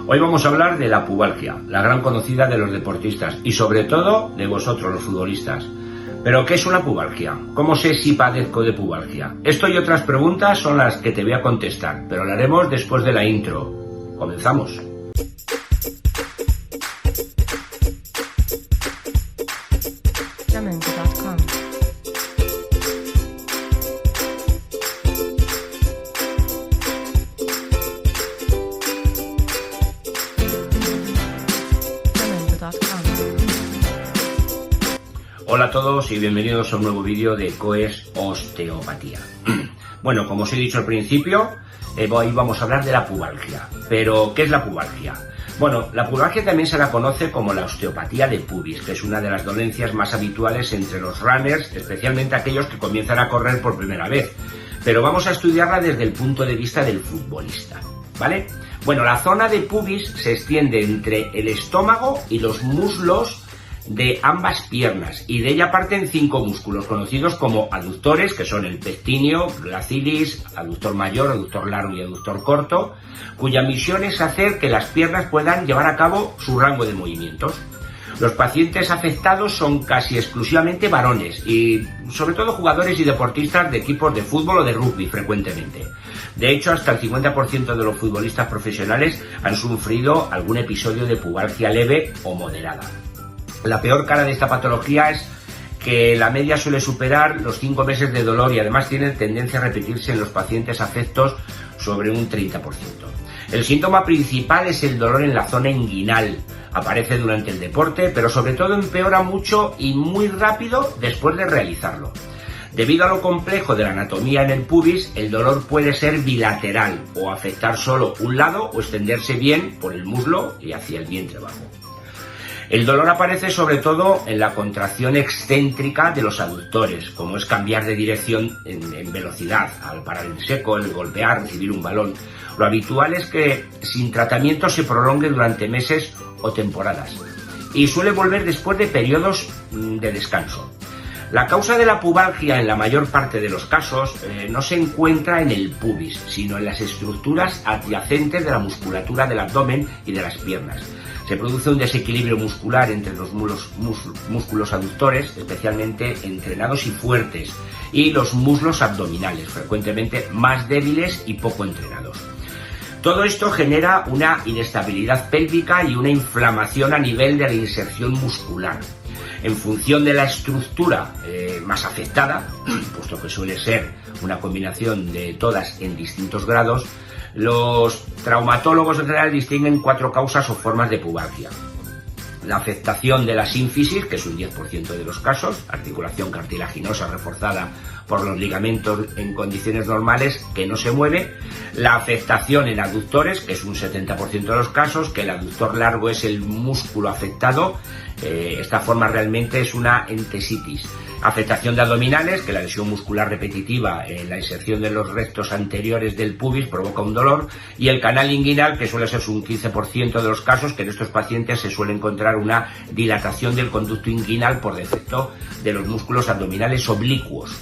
Hoy vamos a hablar de la pubalgia, la gran conocida de los deportistas y sobre todo de vosotros los futbolistas. ¿Pero qué es una pubalgia? ¿Cómo sé si padezco de pubalgia? Esto y otras preguntas son las que te voy a contestar, pero lo haremos después de la intro. Comenzamos. Hola a todos y bienvenidos a un nuevo vídeo de COES Osteopatía. Bueno, como os he dicho al principio, hoy vamos a hablar de la pubalgia. ¿Pero qué es la pubalgia? Bueno, la pubalgia también se la conoce como la osteopatía de pubis, que es una de las dolencias más habituales entre los runners, especialmente aquellos que comienzan a correr por primera vez. Pero vamos a estudiarla desde el punto de vista del futbolista, ¿vale? Bueno, la zona de pubis se extiende entre el estómago y los muslos de ambas piernas, y de ella parten 5 músculos conocidos como aductores, que son el pectíneo, glacilis, aductor mayor, aductor largo y aductor corto, cuya misión es hacer que las piernas puedan llevar a cabo su rango de movimientos. Los pacientes afectados son casi exclusivamente varones y sobre todo jugadores y deportistas de equipos de fútbol o de rugby frecuentemente. De hecho, hasta el 50% de los futbolistas profesionales han sufrido algún episodio de pubalgia leve o moderada. La peor cara de esta patología es que la media suele superar los 5 meses de dolor y además tiene tendencia a repetirse en los pacientes afectos sobre un 30%. El síntoma principal es el dolor en la zona inguinal. Aparece durante el deporte, pero sobre todo empeora mucho y muy rápido después de realizarlo. Debido a lo complejo de la anatomía en el pubis, el dolor puede ser bilateral o afectar solo un lado o extenderse bien por el muslo y hacia el vientre bajo. El dolor aparece sobre todo en la contracción excéntrica de los aductores, como es cambiar de dirección en velocidad, al parar en seco, el golpear, recibir un balón. Lo habitual es que sin tratamiento se prolongue durante meses o temporadas y suele volver después de periodos de descanso. La causa de la pubalgia en la mayor parte de los casos no se encuentra en el pubis, sino en las estructuras adyacentes de la musculatura del abdomen y de las piernas. Se produce un desequilibrio muscular entre los músculos aductores, especialmente entrenados y fuertes, y los muslos abdominales, frecuentemente más débiles y poco entrenados. Todo esto genera una inestabilidad pélvica y una inflamación a nivel de la inserción muscular. En función de la estructura más afectada, puesto que suele ser una combinación de todas en distintos grados, los traumatólogos en general distinguen 4 causas o formas de pubalgia. La afectación de la sínfisis, que es un 10% de los casos, articulación cartilaginosa reforzada por los ligamentos en condiciones normales que no se mueve. La afectación en aductores, que es un 70% de los casos, que el aductor largo es el músculo afectado. Esta forma realmente es una entesitis. Afectación de abdominales, que la lesión muscular repetitiva en la inserción de los rectos anteriores del pubis provoca un dolor, y el canal inguinal, que suele ser un 15% de los casos, que en estos pacientes se suele encontrar una dilatación del conducto inguinal por defecto de los músculos abdominales oblicuos.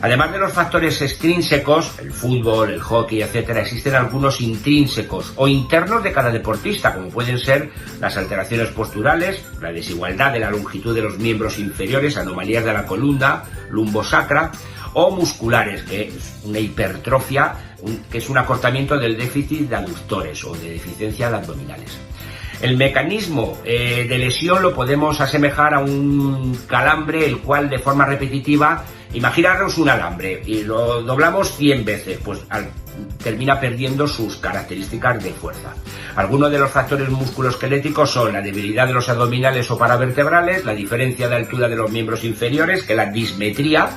Además de los factores extrínsecos, el fútbol, el hockey, etc., existen algunos intrínsecos o internos de cada deportista, como pueden ser las alteraciones posturales, la desigualdad de la longitud de los miembros inferiores, anomalías de la columna lumbosacra, o musculares, que es una hipertrofia, que es un acortamiento del déficit de aductores o de deficiencia de abdominales. El mecanismo de lesión lo podemos asemejar a un calambre, el cual de forma repetitiva, imaginaros un alambre y lo doblamos 100 veces, pues termina perdiendo sus características de fuerza. Algunos de los factores musculoesqueléticos son la debilidad de los abdominales o paravertebrales, la diferencia de altura de los miembros inferiores, que es la dismetría,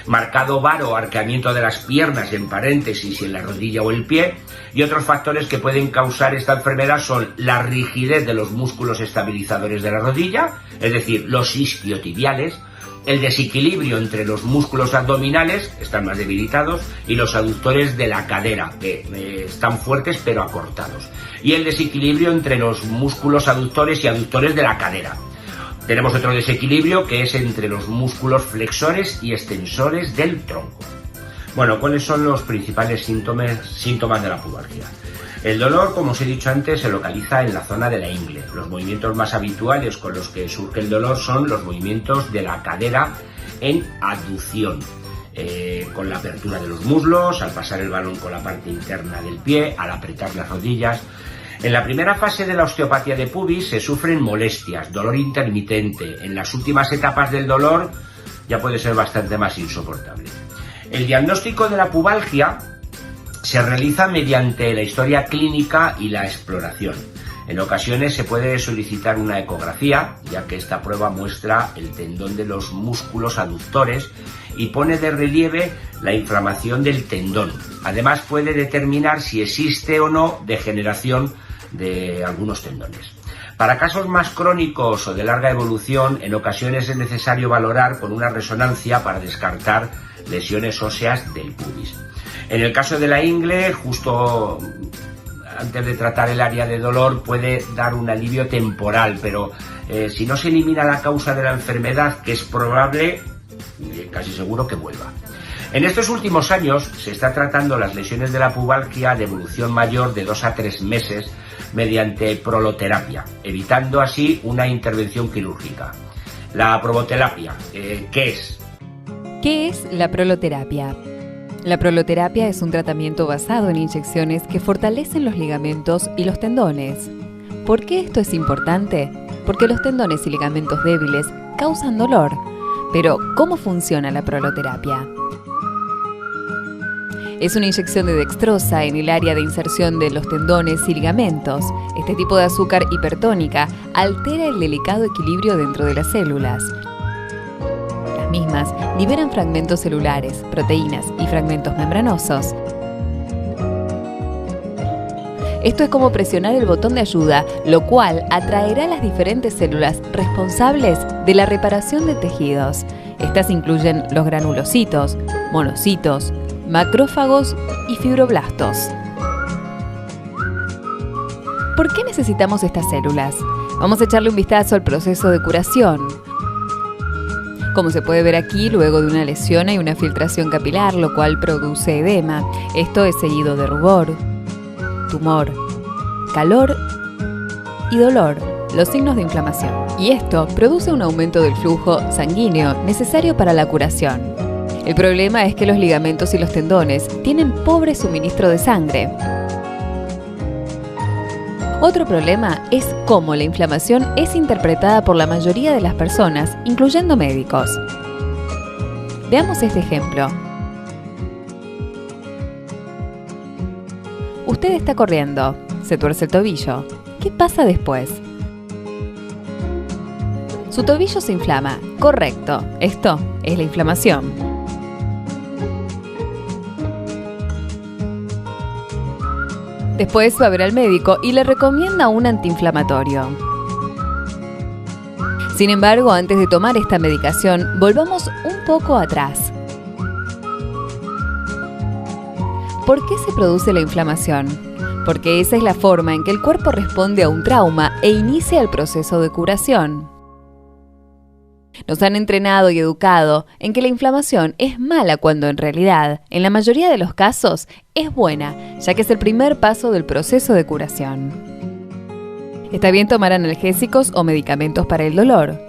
marcado varo o arqueamiento de las piernas en paréntesis y en la rodilla o el pie, y otros factores que pueden causar esta enfermedad son la rigidez de los músculos estabilizadores de la rodilla, es decir, los isquiotibiales, el desequilibrio entre los músculos abdominales, están más debilitados, y los aductores de la cadera, que están fuertes pero acortados, y el desequilibrio entre los músculos aductores y aductores de la cadera. Tenemos otro desequilibrio que es entre los músculos flexores y extensores del tronco. Bueno, ¿cuáles son los principales síntomas de la pubalgia? El dolor, como os he dicho antes, se localiza en la zona de la ingle. Los movimientos más habituales con los que surge el dolor son los movimientos de la cadera en abducción, con la apertura de los muslos, al pasar el balón con la parte interna del pie, al apretar las rodillas. En la primera fase de la osteopatía de pubis se sufren molestias, dolor intermitente. En las últimas etapas del dolor ya puede ser bastante más insoportable. El diagnóstico de la pubalgia se realiza mediante la historia clínica y la exploración. En ocasiones se puede solicitar una ecografía, ya que esta prueba muestra el tendón de los músculos aductores y pone de relieve la inflamación del tendón. Además puede determinar si existe o no degeneración de algunos tendones. Para casos más crónicos o de larga evolución, en ocasiones es necesario valorar con una resonancia para descartar lesiones óseas del pubis. En el caso de la ingle, justo antes de tratar el área de dolor puede dar un alivio temporal, pero si no se elimina la causa de la enfermedad, que es probable, casi seguro que vuelva. En estos últimos años se está tratando las lesiones de la pubalgia de evolución mayor de 2 a 3 meses mediante proloterapia, evitando así una intervención quirúrgica. La proloterapia, ¿qué es? ¿Qué es la proloterapia? La proloterapia es un tratamiento basado en inyecciones que fortalecen los ligamentos y los tendones. ¿Por qué esto es importante? Porque los tendones y ligamentos débiles causan dolor. Pero, ¿cómo funciona la proloterapia? Es una inyección de dextrosa en el área de inserción de los tendones y ligamentos. Este tipo de azúcar hipertónica altera el delicado equilibrio dentro de las células. Las mismas liberan fragmentos celulares, proteínas y fragmentos membranosos. Esto es como presionar el botón de ayuda, lo cual atraerá las diferentes células responsables de la reparación de tejidos. Estas incluyen los granulocitos, monocitos, macrófagos y fibroblastos. ¿Por qué necesitamos estas células? Vamos a echarle un vistazo al proceso de curación. Como se puede ver aquí, luego de una lesión hay una filtración capilar, lo cual produce edema. Esto es seguido de rubor, tumor, calor y dolor, los signos de inflamación. Y esto produce un aumento del flujo sanguíneo necesario para la curación. El problema es que los ligamentos y los tendones tienen pobre suministro de sangre. Otro problema es cómo la inflamación es interpretada por la mayoría de las personas, incluyendo médicos. Veamos este ejemplo. Usted está corriendo, se tuerce el tobillo. ¿Qué pasa después? Su tobillo se inflama. Correcto, esto es la inflamación. Después va a ver al médico y le recomienda un antiinflamatorio. Sin embargo, antes de tomar esta medicación, volvamos un poco atrás. ¿Por qué se produce la inflamación? Porque esa es la forma en que el cuerpo responde a un trauma e inicia el proceso de curación. Nos han entrenado y educado en que la inflamación es mala cuando en realidad, en la mayoría de los casos, es buena, ya que es el primer paso del proceso de curación. Está bien tomar analgésicos o medicamentos para el dolor.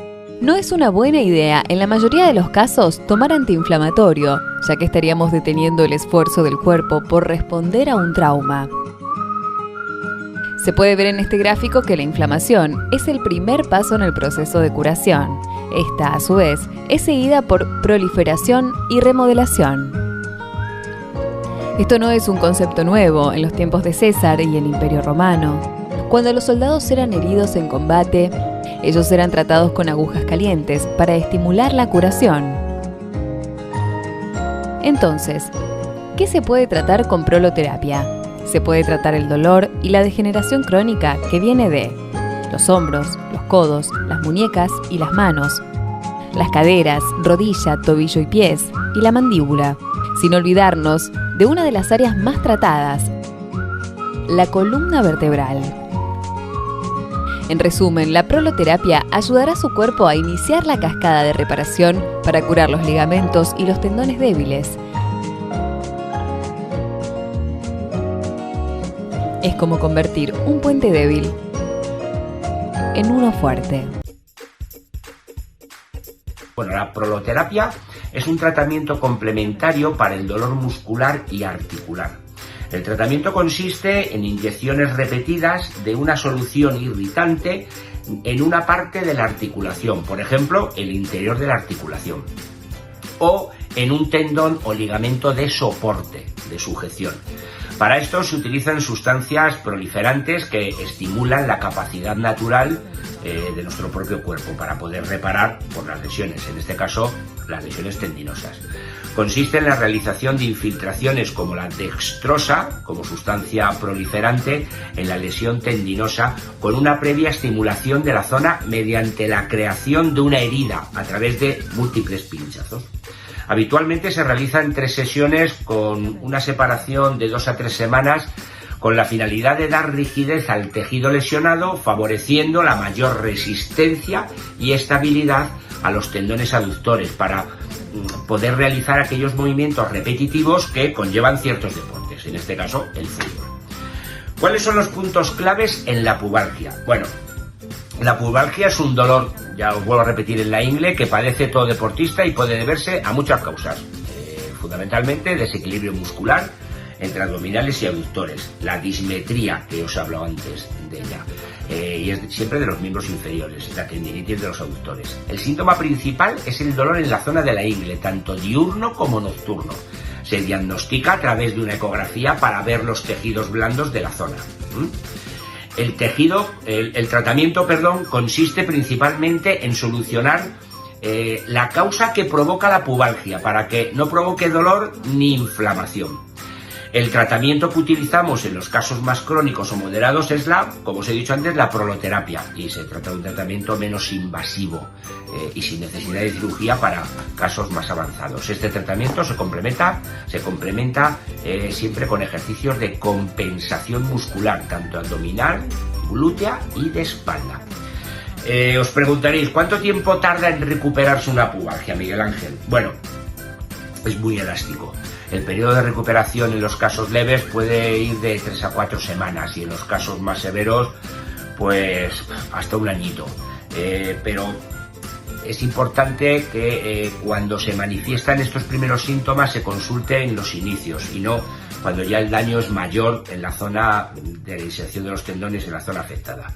No es una buena idea, en la mayoría de los casos, tomar antiinflamatorio, ya que estaríamos deteniendo el esfuerzo del cuerpo por responder a un trauma. Se puede ver en este gráfico que la inflamación es el primer paso en el proceso de curación. Esta, a su vez, es seguida por proliferación y remodelación. Esto no es un concepto nuevo en los tiempos de César y el Imperio Romano. Cuando los soldados eran heridos en combate, ellos eran tratados con agujas calientes para estimular la curación. Entonces, ¿qué se puede tratar con proloterapia? Se puede tratar el dolor y la degeneración crónica que viene de los hombros, los codos, las muñecas y las manos, las caderas, rodilla, tobillo y pies, y la mandíbula, sin olvidarnos de una de las áreas más tratadas, la columna vertebral. En resumen, la proloterapia ayudará a su cuerpo a iniciar la cascada de reparación para curar los ligamentos y los tendones débiles. Es como convertir un puente débil en uno fuerte. Bueno, la proloterapia es un tratamiento complementario para el dolor muscular y articular. El tratamiento consiste en inyecciones repetidas de una solución irritante en una parte de la articulación, por ejemplo, el interior de la articulación, o en un tendón o ligamento de soporte, de sujeción. Para esto se utilizan sustancias proliferantes que estimulan la capacidad natural de nuestro propio cuerpo para poder reparar por las lesiones, en este caso las lesiones tendinosas. Consiste en la realización de infiltraciones como la dextrosa, como sustancia proliferante en la lesión tendinosa, con una previa estimulación de la zona mediante la creación de una herida a través de múltiples pinchazos. Habitualmente se realizan 3 sesiones con una separación de 2 a 3 semanas con la finalidad de dar rigidez al tejido lesionado, favoreciendo la mayor resistencia y estabilidad a los tendones aductores para poder realizar aquellos movimientos repetitivos que conllevan ciertos deportes, en este caso el fútbol. ¿Cuáles son los puntos claves en la pubalgia? Bueno, la pubalgia es un dolor, ya os vuelvo a repetir, en la ingle que padece todo deportista y puede deberse a muchas causas, fundamentalmente desequilibrio muscular entre abdominales y aductores, la dismetría que os he hablado antes de ella, y es siempre de los miembros inferiores, la tendinitis de los aductores. El síntoma principal es el dolor en la zona de la ingle, tanto diurno como nocturno. Se diagnostica a través de una ecografía para ver los tejidos blandos de la zona. El tratamiento, consiste principalmente en solucionar la causa que provoca la pubalgia para que no provoque dolor ni inflamación. El tratamiento que utilizamos en los casos más crónicos o moderados es como os he dicho antes, la proloterapia, y se trata de un tratamiento menos invasivo y sin necesidad de cirugía para casos más avanzados. Este tratamiento se complementa siempre con ejercicios de compensación muscular, tanto abdominal, glútea y de espalda. Os preguntaréis, ¿cuánto tiempo tarda en recuperarse una pubalgia, Miguel Ángel? Bueno, es muy elástico. El periodo de recuperación en los casos leves puede ir de 3 a 4 semanas y en los casos más severos, pues hasta un añito. Pero es importante que cuando se manifiestan estos primeros síntomas se consulte en los inicios y no cuando ya el daño es mayor en la zona de la inserción de los tendones, en la zona afectada.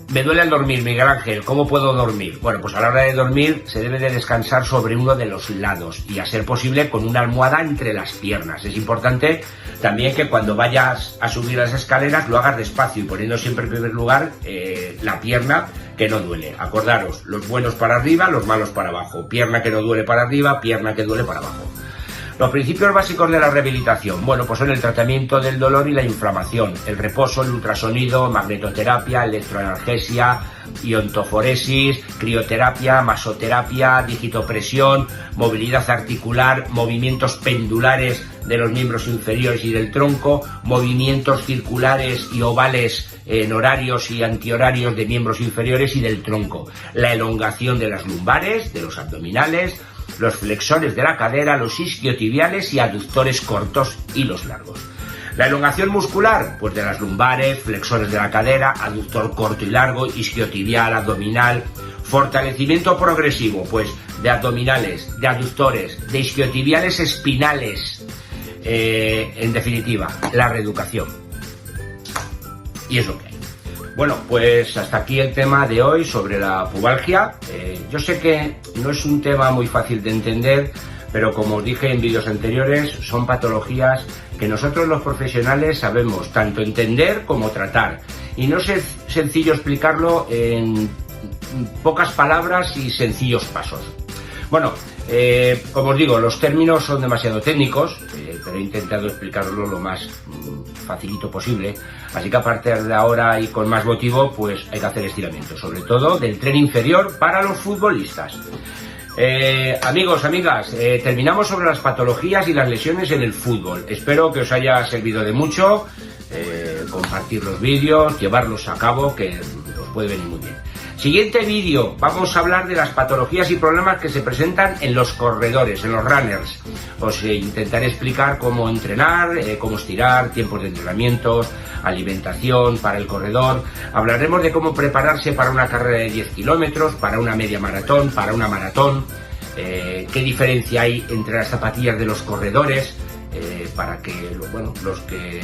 Me duele al dormir, Miguel Ángel, ¿cómo puedo dormir? Bueno, pues a la hora de dormir se debe de descansar sobre uno de los lados y a ser posible con una almohada entre las piernas. Es importante también que cuando vayas a subir las escaleras lo hagas despacio y poniendo siempre en primer lugar la pierna que no duele. Acordaros, los buenos para arriba, los malos para abajo. Pierna que no duele para arriba, pierna que duele para abajo. Los principios básicos de la rehabilitación, bueno, pues son el tratamiento del dolor y la inflamación, el reposo, el ultrasonido, magnetoterapia, electroanalgesia, iontoforesis, crioterapia, masoterapia, digitopresión, movilidad articular, movimientos pendulares de los miembros inferiores y del tronco, movimientos circulares y ovales en horarios y antihorarios de miembros inferiores y del tronco, la elongación de las lumbares, de los abdominales, los flexores de la cadera, los isquiotibiales y aductores cortos y los largos. La elongación muscular, pues de las lumbares, flexores de la cadera, aductor corto y largo, isquiotibial, abdominal. Fortalecimiento progresivo, pues de abdominales, de aductores, de isquiotibiales espinales. En definitiva, la reeducación. Y es lo que hay. Bueno, pues hasta aquí el tema de hoy sobre la pubalgia. Yo sé que no es un tema muy fácil de entender, pero como os dije en vídeos anteriores, son patologías que nosotros los profesionales sabemos tanto entender como tratar. Y no es sencillo explicarlo en pocas palabras y sencillos pasos. Bueno, como os digo, los términos son demasiado técnicos, pero he intentado explicarlo lo más facilito posible, así que a partir de ahora y con más motivo, pues hay que hacer estiramientos, sobre todo del tren inferior para los futbolistas. Amigos, amigas, terminamos sobre las patologías y las lesiones en el fútbol. Espero que os haya servido de mucho, compartir los vídeos, llevarlos a cabo, que os puede venir muy bien. Siguiente vídeo, vamos a hablar de las patologías y problemas que se presentan en los corredores, en los runners. Os intentaré explicar cómo entrenar, cómo estirar, tiempos de entrenamientos, alimentación para el corredor. Hablaremos de cómo prepararse para una carrera de 10 kilómetros, para una media maratón, para una maratón. Qué diferencia hay entre las zapatillas de los corredores, para que los que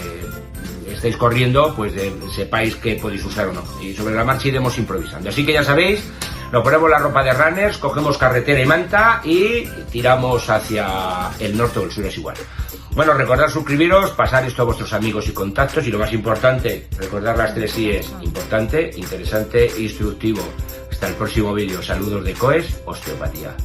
estáis corriendo pues sepáis qué podéis usar o no, y sobre la marcha iremos improvisando. Así que ya sabéis, nos ponemos la ropa de runners, cogemos carretera y manta y tiramos hacia el norte o el sur, es igual. Bueno, recordad suscribiros, pasar esto a vuestros amigos y contactos, y lo más importante, recordar las 3 I's: importante, interesante e instructivo. Hasta el próximo vídeo. Saludos de COES Osteopatía.